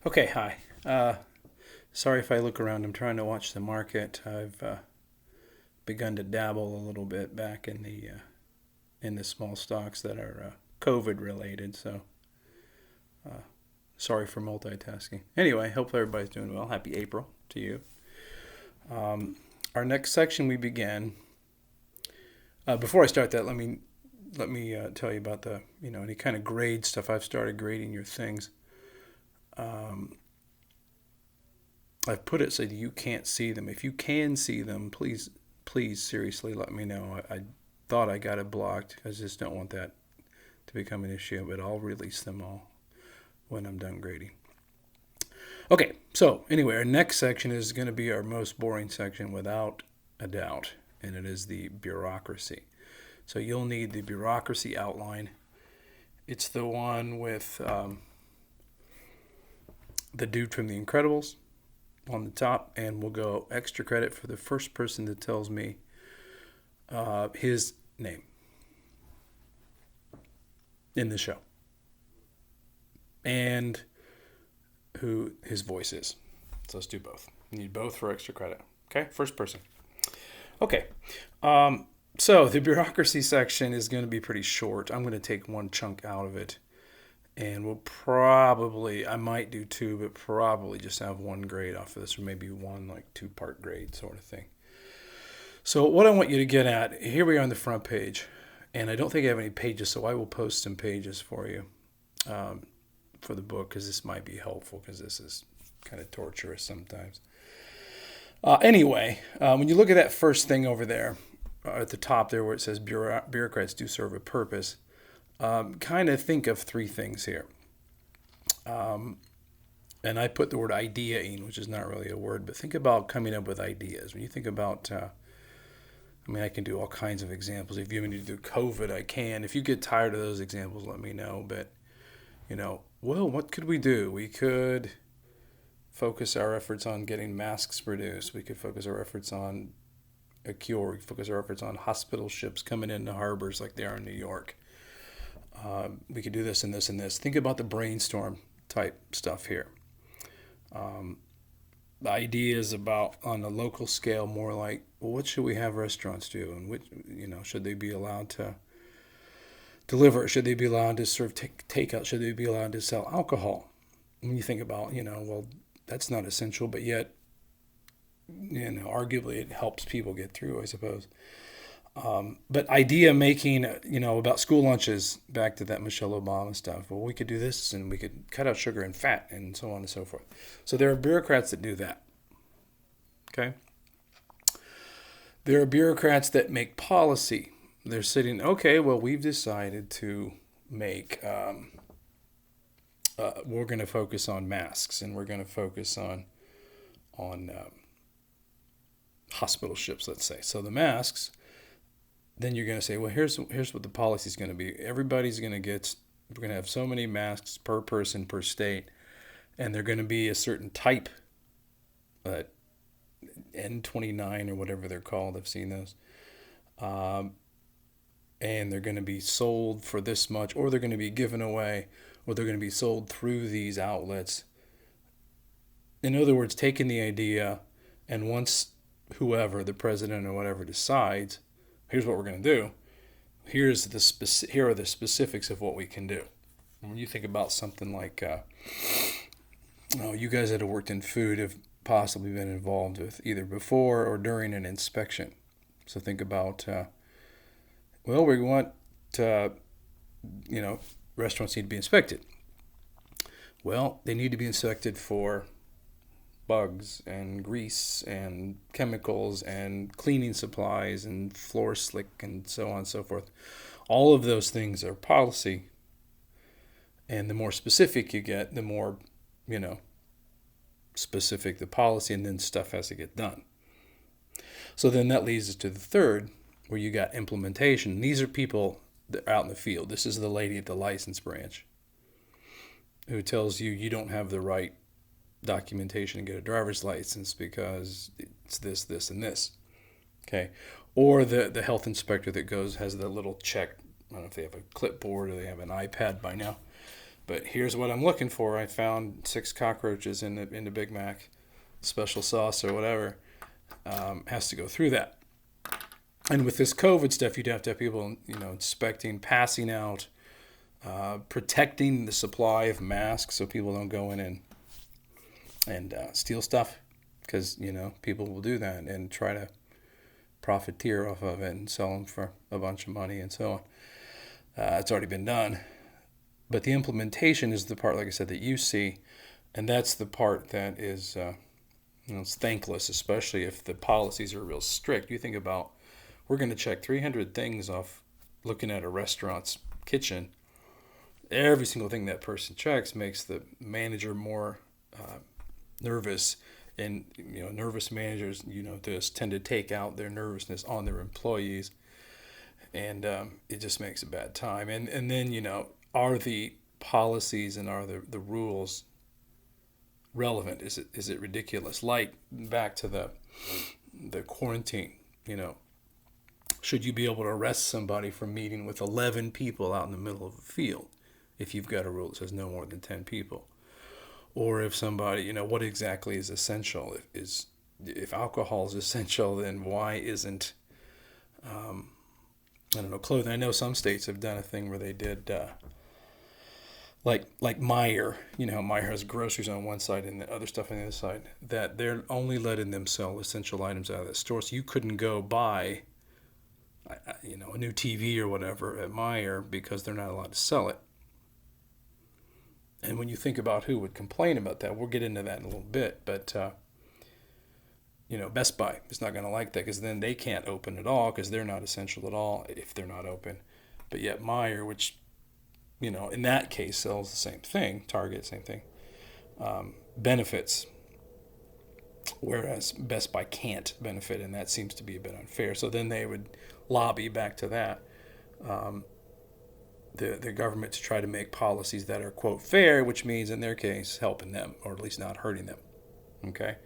Okay, hi. Sorry if I look around. I'm trying to watch the market. I've begun to dabble a little bit back in the small stocks that are COVID related. So sorry for multitasking. Anyway, hope everybody's doing well. Happy April to you. Our next section we begin. Before I start that, let me tell you about the any kind of grade stuff. I've started grading your things. I've put it so that you can't see them. If you can see them, please seriously let me know. I thought I got it blocked. I just don't want that to become an issue, but I'll release them all when I'm done grading. Okay, so anyway, our next section is going to be our most boring section without a doubt, and it is the bureaucracy. So you'll need the bureaucracy outline. It's the one with the dude from The Incredibles on the top, and we'll go extra credit for the first person that tells me his name in the show and who his voice is. So let's do both. You need both for extra credit. Okay, first person. Okay, so the bureaucracy section is going to be pretty short. I'm going to take one chunk out of it, and I might do two, but probably just have one grade off of this, or maybe one like two-part grade sort of thing. So what I want you to get at, here we are on the front page, and I don't think I have any pages, so I will post some pages for you for the book, because this might be helpful, because this is kind of torturous sometimes. Anyway, when you look at that first thing over there, at the top there where it says bureaucrats do serve a purpose, kind of think of three things here. And I put the word idea in, which is not really a word, but think about coming up with ideas. When you think about, I can do all kinds of examples. If you want me to do COVID, I can. If you get tired of those examples, let me know. But, well, what could we do? We could focus our efforts on getting masks produced. We could focus our efforts on a cure. We could focus our efforts on hospital ships coming into harbors like they are in New York. We could do this and this and this. Think about the brainstorm type stuff here. The ideas about on a local scale, more like, well, what should we have restaurants do, and which, should they be allowed to deliver? Should they be allowed to serve takeout? Should they be allowed to sell alcohol? When you think about, well, that's not essential, but yet, arguably it helps people get through, I suppose. But idea making, about school lunches, back to that Michelle Obama stuff. Well, we could do this, and we could cut out sugar and fat, and so on and so forth. So there are bureaucrats that do that. Okay? There are bureaucrats that make policy. They're sitting, okay, well, we've decided to make, we're going to focus on masks, and we're going to focus on hospital ships, let's say. So the masks, then you're going to say, well, here's what the policy is going to be. Everybody's going to we're going to have so many masks per person per state, and they're going to be a certain type, N29 or whatever they're called. I've seen those. And they're going to be sold for this much, or they're going to be given away, or they're going to be sold through these outlets. In other words, taking the idea, and once whoever, the president or whatever, decides, here's what we're going to do, here are the specifics of what we can do. When you think about something like, you guys that have worked in food have possibly been involved with either before or during an inspection. So think about, we want, restaurants need to be inspected. Well, they need to be inspected for bugs and grease and chemicals and cleaning supplies and floor slick and so on and so forth. All of those things are policy. And the more specific you get, the more, specific the policy, and then stuff has to get done. So then that leads us to the third, where you got implementation. These are people that are out in the field. This is the lady at the license branch who tells you you don't have the right documentation to get a driver's license because it's this, this, and this. Okay. Or the health inspector that has the little check. I don't know if they have a clipboard or they have an iPad by now. But here's what I'm looking for. I found 6 cockroaches in the Big Mac, special sauce or whatever. Has to go through that. And with this COVID stuff, you'd have to have people, inspecting, passing out, protecting the supply of masks so people don't go in and steal stuff, because people will do that and try to profiteer off of it and sell them for a bunch of money and so on. It's already been done. But the implementation is the part, like I said, that you see, and that's the part that is it's thankless, especially if the policies are real strict. You think about, we're going to check 300 things off looking at a restaurant's kitchen. Every single thing that person checks makes the manager more nervous, and nervous managers just tend to take out their nervousness on their employees, and it just makes a bad time. And then are the policies and are the rules relevant? Is it ridiculous? Like back to the quarantine, should you be able to arrest somebody for meeting with 11 people out in the middle of a field if you've got a rule that says no more than 10 people? Or if somebody, what exactly is essential? If alcohol is essential, then why isn't, clothing? I know some states have done a thing where they did, like Meijer. Meijer has groceries on one side and the other stuff on the other side, that they're only letting them sell essential items out of the store. So you couldn't go buy, a new TV or whatever at Meijer because they're not allowed to sell it. And when you think about who would complain about that, we'll get into that in a little bit. But, Best Buy is not going to like that, because then they can't open at all because they're not essential at all if they're not open. But yet Meijer, which, in that case sells the same thing, Target, same thing, benefits, whereas Best Buy can't benefit, and that seems to be a bit unfair. So then they would lobby back to that. The government to try to make policies that are, quote, fair, which means in their case helping them, or at least not hurting them. Okay?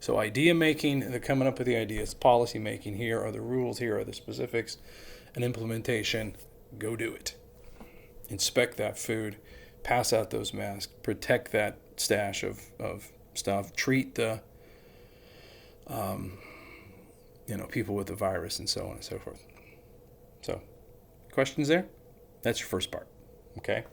So idea making, they're coming up with the ideas. Policy making, here are the rules, here are the specifics. And implementation, go do it. Inspect that food, pass out those masks, protect that stash of stuff, treat the people with the virus, and so on and so forth. So, questions there? That's your first part, okay?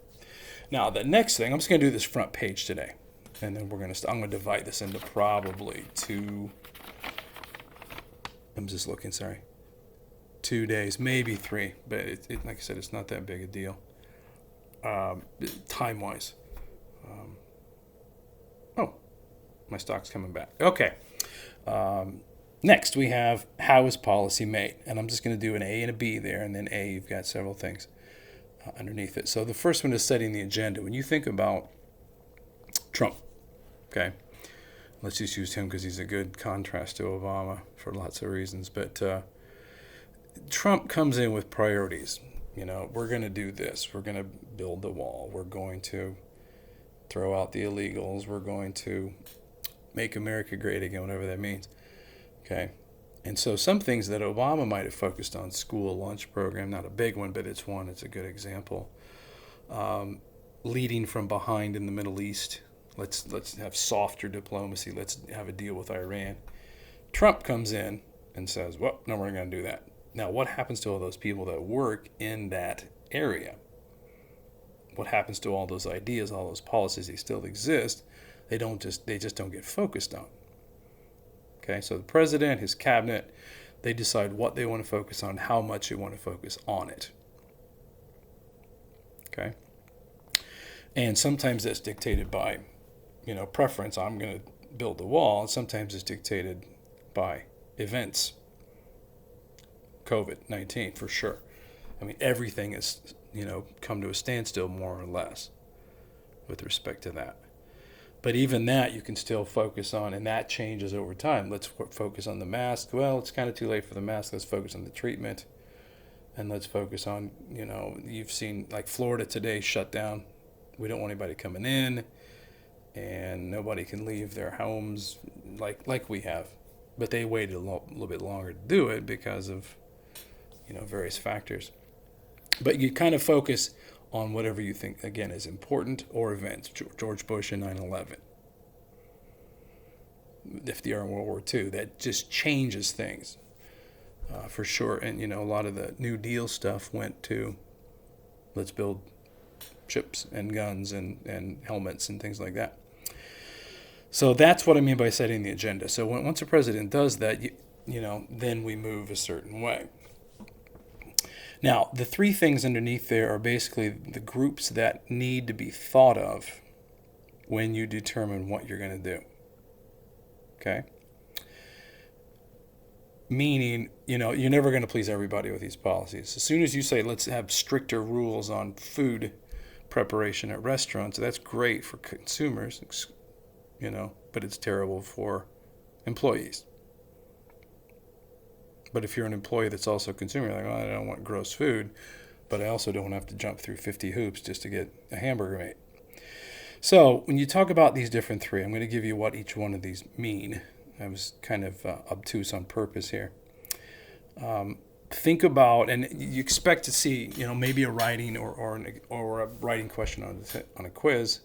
Now, the next thing, I'm just going to do this front page today, and then I'm going to divide this into probably 2 days, maybe 3, but it like I said, it's not that big a deal, time-wise. My stock's coming back. Okay. Next, we have, how is policy made? And I'm just going to do an A and a B there, and then A, you've got several things underneath it. So the first one is setting the agenda. When you think about Trump, okay, let's just use him because he's a good contrast to Obama for lots of reasons. But Trump comes in with priorities. We're going to do this. We're going to build the wall. We're going to throw out the illegals. We're going to make America great again, whatever that means. Okay. And so some things that Obama might have focused on, school lunch program, not a big one, but it's one, it's a good example. Leading from behind in the Middle East. Let's have softer diplomacy. Let's have a deal with Iran. Trump comes in and says, well, no, we're not going to do that. Now, what happens to all those people that work in that area? What happens to all those ideas, all those policies? They still exist. They just don't get focused on. Okay, so the president, his cabinet, they decide what they want to focus on, how much they want to focus on it. Okay, and sometimes that's dictated by, preference. I'm going to build the wall. And sometimes it's dictated by events. COVID-19 for sure. I mean, everything is, come to a standstill more or less with respect to that. But even that you can still focus on, and that changes over time. Let's focus on the mask. Well, it's kind of too late for the mask. Let's focus on the treatment. And let's focus on, you've seen like Florida today shut down. We don't want anybody coming in, and nobody can leave their homes like we have. But they waited a little bit longer to do it because of, various factors. But you kind of focus on whatever you think, again, is important or events. George Bush and 9/11, FDR in World War II. That just changes things for sure. And, a lot of the New Deal stuff went to let's build ships and guns and helmets and things like that. So that's what I mean by setting the agenda. So once a president does that, then we move a certain way. Now, the three things underneath there are basically the groups that need to be thought of when you determine what you're going to do. Okay? Meaning, you're never going to please everybody with these policies. As soon as you say, let's have stricter rules on food preparation at restaurants, that's great for consumers, but it's terrible for employees. But if you're an employee that's also a consumer, you're like, well, I don't want gross food, but I also don't have to jump through 50 hoops just to get a hamburger made. So when you talk about these different three, I'm going to give you what each one of these mean. I was kind of obtuse on purpose here. Think about, and you expect to see, maybe a writing or a writing question on a quiz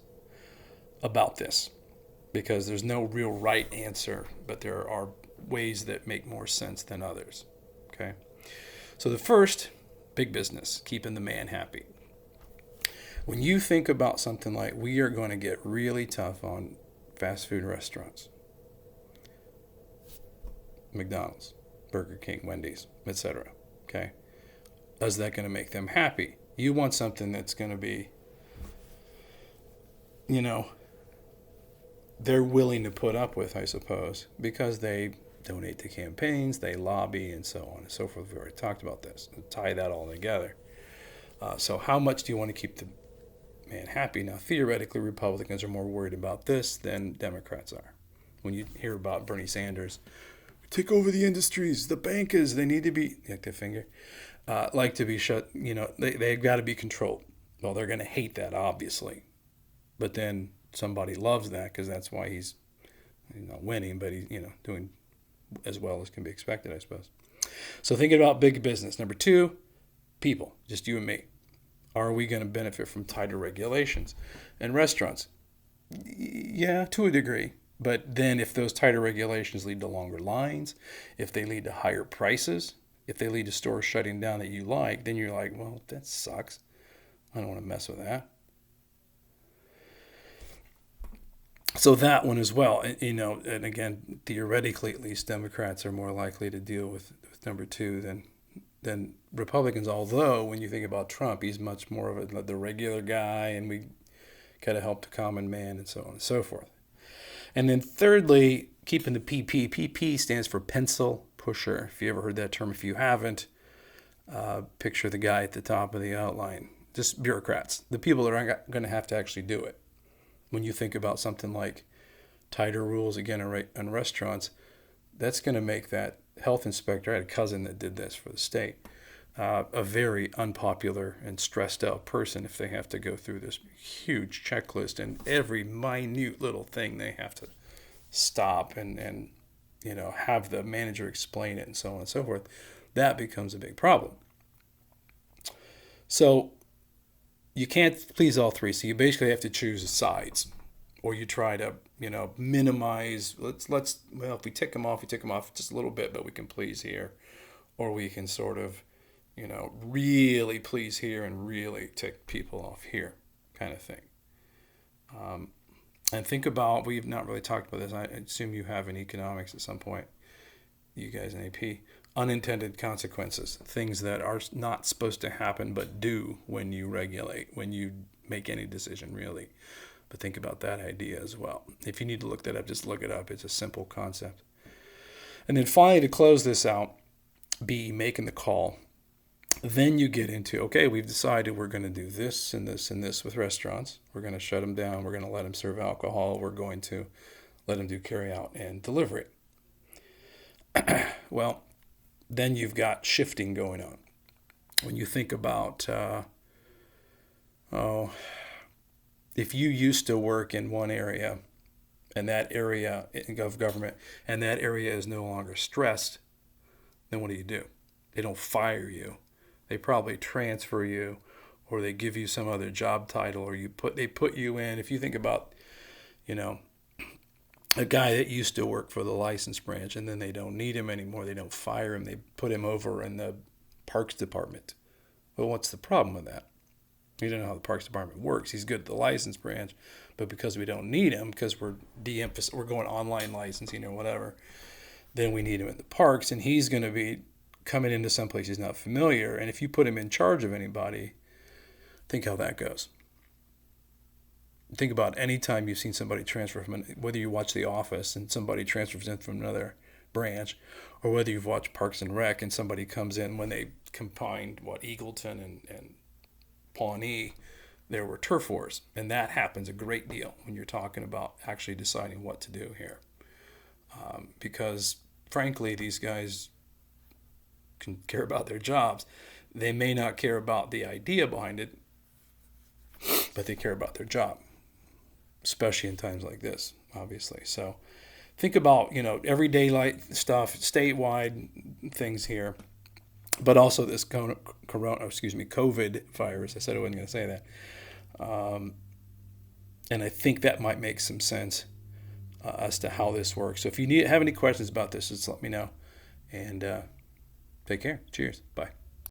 about this, because there's no real right answer, but there are ways that make more sense than others. Okay, so the first, big business, keeping the man happy. When you think about something like, we are going to get really tough on fast food restaurants, McDonald's, Burger King, Wendy's, etc. Okay, is that going to make them happy? You want something that's going to be, they're willing to put up with, I suppose, because they donate to campaigns, they lobby, and so on and so forth. We already talked about this. Tie that all together. So how much do you want to keep the man happy? Now, theoretically, Republicans are more worried about this than Democrats are. When you hear about Bernie Sanders, take over the industries, the bankers, they need to be, like their finger, like to be shut, they've got to be controlled. Well, they're going to hate that, obviously. But then somebody loves that because that's why he's not winning, but he's, doing as well as can be expected, I suppose. So thinking about big business. Number two, people, just you and me. Are we going to benefit from tighter regulations? And restaurants, yeah, to a degree. But then if those tighter regulations lead to longer lines, if they lead to higher prices, if they lead to stores shutting down that you like, then you're like, well, that sucks. I don't want to mess with that. So that one as well, and again, theoretically at least, Democrats are more likely to deal with number two than Republicans. Although when you think about Trump, he's much more of the regular guy, and we got to help the common man, and so on and so forth. And then thirdly, keeping the PP. PP stands for pencil pusher. If you ever heard that term, if you haven't, picture the guy at the top of the outline. Just bureaucrats, the people that are going to have to actually do it. When you think about something like tighter rules, again, in restaurants, that's going to make that health inspector, I had a cousin that did this for the state, a very unpopular and stressed out person if they have to go through this huge checklist and every minute little thing they have to stop and have the manager explain it and so on and so forth. That becomes a big problem. So you can't please all three, so you basically have to choose sides, or you try to minimize. Let's if we tick them off just a little bit, but we can please here, or we can sort of really please here and really tick people off here, kind of thing. And think about, we've not really talked about this. I assume you have in economics at some point, you guys in AP. Unintended consequences, things that are not supposed to happen but do when you regulate, when you make any decision, really. But think about that idea as well. If you need to look that up, just look it up. It's a simple concept. And then finally, to close this out, B, making the call. Then you get into, okay, we've decided we're going to do this and this and this with restaurants. We're going to shut them down. We're going to let them serve alcohol. We're going to let them do carry out and delivery. Well, then you've got shifting going on. When you think about, if you used to work in one area, and that area of government, and that area is no longer stressed, then what do? They don't fire you. They probably transfer you, or they give you some other job title, or they put you in. If you think about, you know, a guy that used to work for the license branch and then they don't need him anymore, they don't fire him, they put him over in the parks department. Well, what's the problem with that? You don't know how the parks department works. He's good at the license branch, but because we don't need him, because we're going online licensing or whatever, then we need him in the parks, and he's going to be coming into some place he's not familiar. And if you put him in charge of anybody, think how that goes. Think about any time you've seen somebody transfer from, whether you watch The Office and somebody transfers in from another branch, or whether you've watched Parks and Rec and somebody comes in when they combined Eagleton and Pawnee, there were turf wars, and that happens a great deal when you're talking about actually deciding what to do here, because frankly these guys can care about their jobs. They may not care about the idea behind it, but they care about their job, especially in times like this, obviously. So think about, everyday life stuff, statewide things here, but also this COVID virus. I said I wasn't going to say that. And I think that might make some sense as to how this works. So if you have any questions about this, just let me know. And take care. Cheers. Bye.